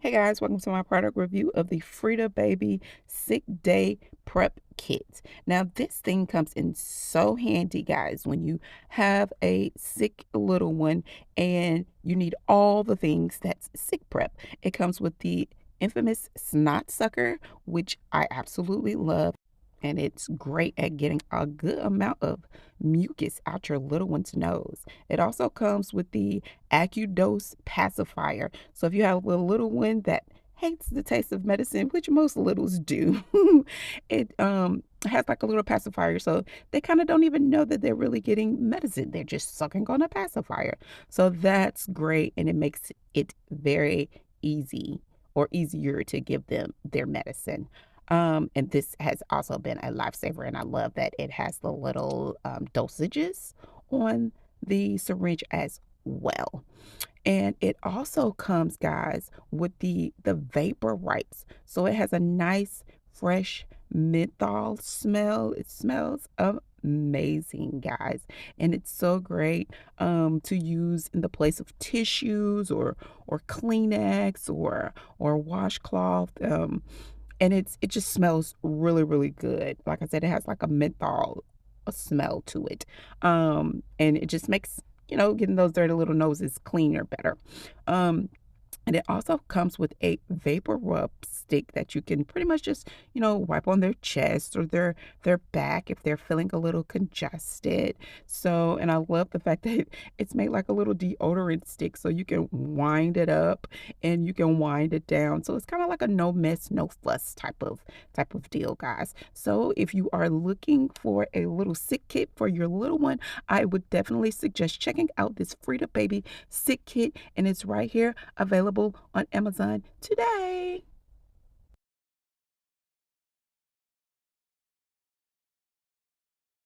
Hey guys, welcome to my product review of the Frida Baby Sick Day Prep Kit. Now, this thing comes in so handy, guys, when you have a sick little one and you need all the things that's sick prep. It comes with the infamous snot sucker, which I absolutely love. And it's great at getting a good amount of mucus out your little one's nose. It also comes with the AccuDose pacifier. So if you have a little one that hates the taste of medicine, which most littles do, it has like a little pacifier. So they kind of don't even know that they're really getting medicine. They're just sucking on a pacifier. So that's great. And it makes it very easy or easier to give them their medicine. And this has also been a lifesaver, and I love that it has the little dosages on the syringe as well. And it also comes, guys, with the vapor wipes. So it has a nice, fresh menthol smell. It smells amazing, guys. And it's so great to use in the place of tissues or Kleenex or washcloth. And it just smells really, really good. Like I said, it has like a menthol smell to it. And it just makes, getting those dirty little noses cleaner better. And it also comes with a vapor rub stick that you can pretty much just, wipe on their chest or their back if they're feeling a little congested. So, and I love the fact that it's made like a little deodorant stick, so you can wind it up and you can wind it down. So it's kind of like a no mess, no fuss type of deal, guys. So if you are looking for a little sick kit for your little one, I would definitely suggest checking out this Frida Baby Sick Kit, and it's right here available on Amazon today.